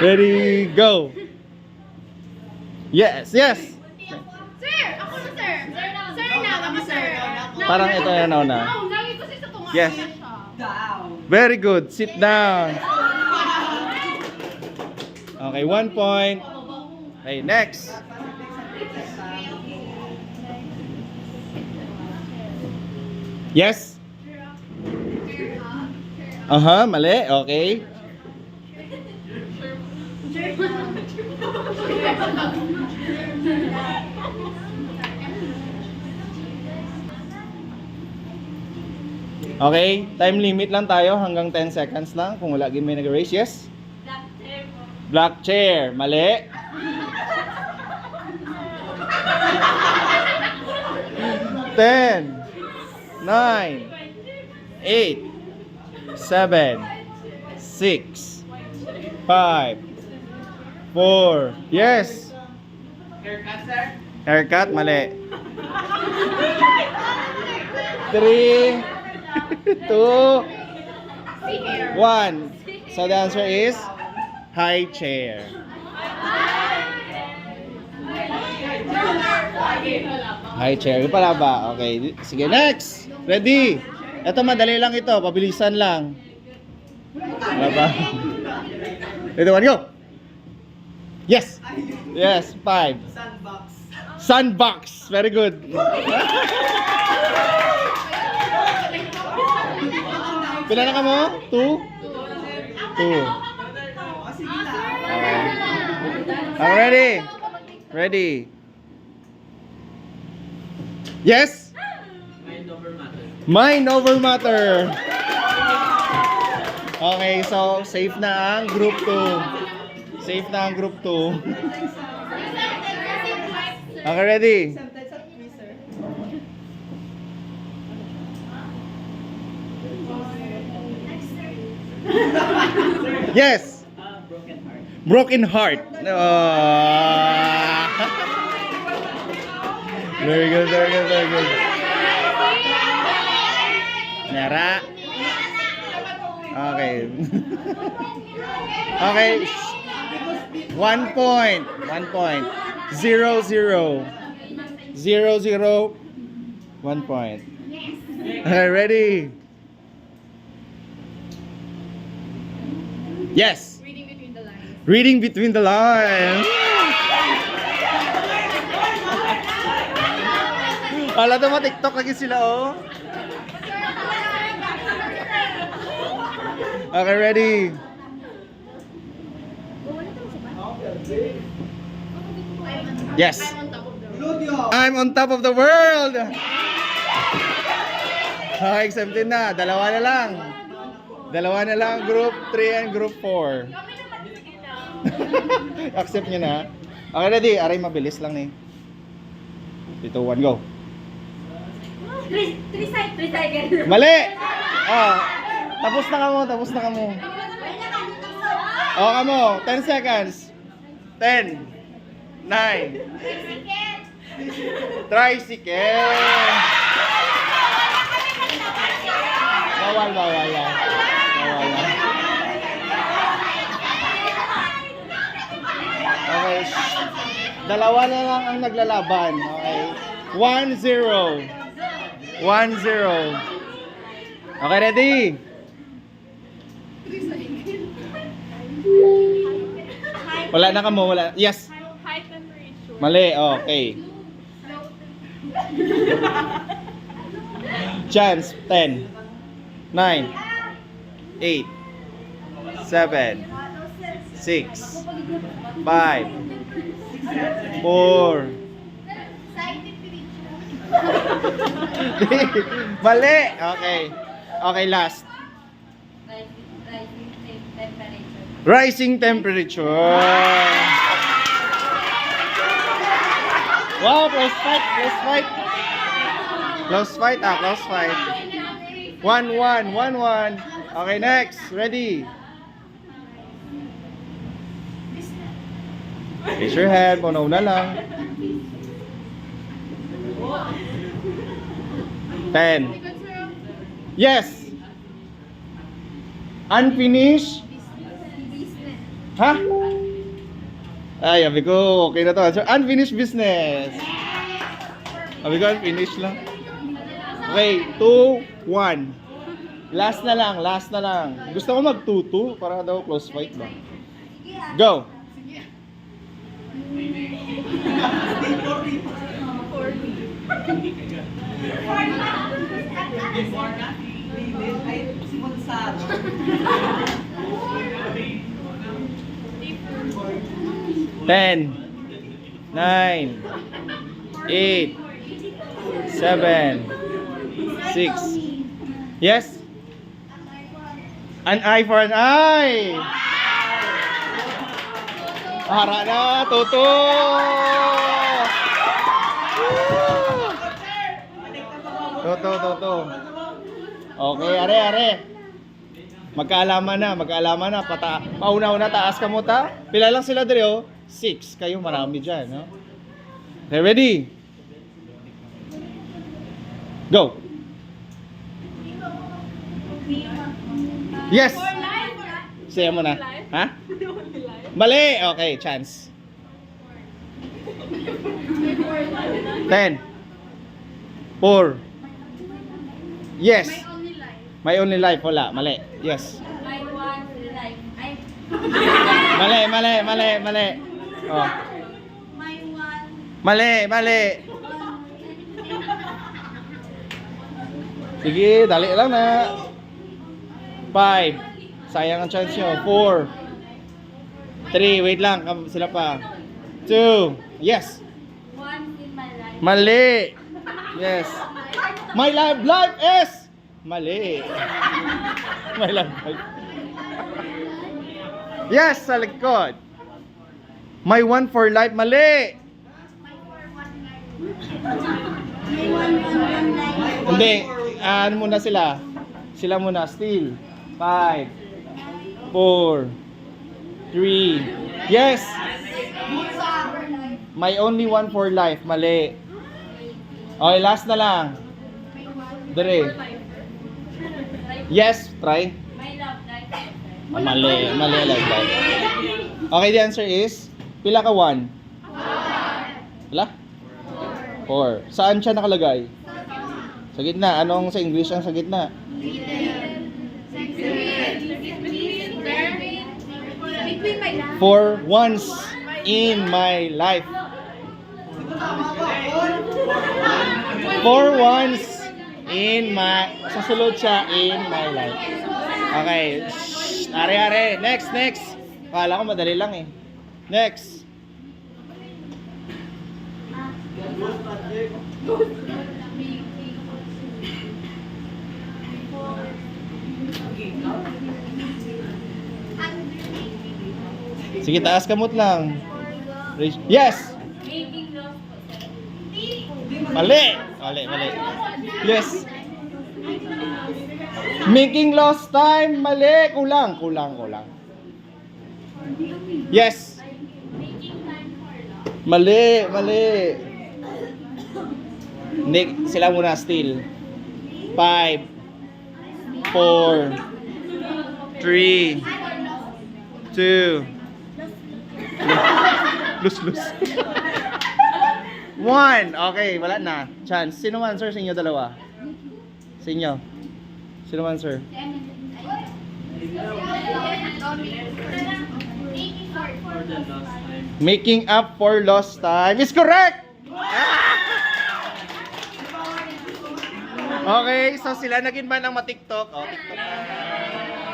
Ready, go. Yes, yes. Sir! Ako na, sir! Sir na, ako, sir! Parang ito yan na. Lagi kasi sa tumakas Yes. na siya. Very good. Sit down. Okay, 1 point. Okay, next. Yes. Mali. Okay. Okay, time limit lang tayo hanggang 10 seconds lang kung wala may nag-raise. Yes? Black chair. Mali. Ten, 9, 8, 7, 6, 5, 4. Yes. Haircut, sir? Haircut, mali. 3, 2, 1. So the answer is high chair. High chair. Yung pala ba? Okay. Sige, next. Ready? Ito madali lang ito. Pabilisan lang. Wala ba? Ready, one, go. Yes. Yes, 5. Sandbox. Sandbox. Very good. Pila na ka mo? 2? 2. Sige na. Okay, ready? Ready? Yes? Mind over matter. Mind over matter. Okay, so safe na ang group 2. Safe na ang group 2. Okay, ready? Sometimes at me, sir. Yes. Broken heart. Broken heart. Very good, very good, very good. Nyara. Okay. Okay. 1 point. 1 point. 0, 0. 0, 0. 1 point. Okay, ready? Yes. Reading between the lines. Reading between the lines. Wala daw TikTok lagi sila, oh. Okay, ready? Yes. I'm on top of the world. Okay, accepted na. Dalawa na lang. Dalawa na lang, group 3 and group 4. Accept nyo na. Okay, ready? Aray, mabilis lang eh. 3, 2, 1, go. Three side. Mali! Oh, tapos na ka mo, tapos na ka mo. Oh, kamo, 10 seconds. 10, 9, tricycle. Bawal yan. Bawal yan. Okay. Dalawa na lang ang naglalaban. Okay. 1-0. 1-0. Okay, ready? Wala na ka mo, wala. Yes. High temperature. Mali, okay. Chance, 10, 9, 8, 7, 6, 5, 4. Mali! Okay. Okay, last. Rising temperature. Wow, close fight, close fight. Close fight, close fight. 1-1, 1-1. Okay, next. Ready? Raise your hand, puno na lang. 10. Yes. Unfinished Ha? Ay, sabi ko, okay na to. So, unfinished business. Sabi ko, unfinished lang. Okay, 2, 1. Last na lang, last na lang. Gusto ko mag 2-2 para daw close fight ba? Go! Before na, ay simon sa 10, 9, 8, 7, 6. Yes? An eye for an eye! Hara na, Toto! Toto. Okay, are. Magkaalaman na. Pauna-una, taas ka mo ta. Pila lang sila dre, oh. 6. Kayo marami dyan, no? Okay, ready? Go! Yes! Saya mo na. Ha? Mali! Okay, chance. 10. 4. Yes. My only life. Wala. Mali. Yes. My one life. Ay, Mali. Oh. my one. Mali. Sige, dali lang na. 5. Sayang ang chance nyo. 4. 3. Wait lang. Sila pa. 2. Yes. One in my life. Mali. Yes. My life is mali. My life. Yes, sa likod. My one for life, mali. Hindi, ano muna sila? Sila muna, still. 5, 4, 3. Yes. My only one for life, mali. Okay, last na lang. Dere. Yes, try. My love life. Mali like. Okay, the answer is pila ka 1? Wala? 4. Saan siya nakalagay? Sa gitna. Anong sa English ang sa gitna? Between my life. 4 once in my life. 4 once in my... Susunod siya in my life. Okay. Shh. Are. Next. Kala ko madali lang eh. Next. Sige, taas kamot lang. Yes! Making love po, sir. Mali! Yes! Making lost time, mali! Kulang. Yes! Making time for love. Mali! Hindi, sila muna still. 5, 4, 3, 2, lose. 1. Okay, wala na. Chance. Sino man, sir, sa inyo dalawa? Sa inyo. Sino man, sir? for the last time. Making up for lost time is correct! Okay, so sila naging man ang matiktok. Oh, TikTok na.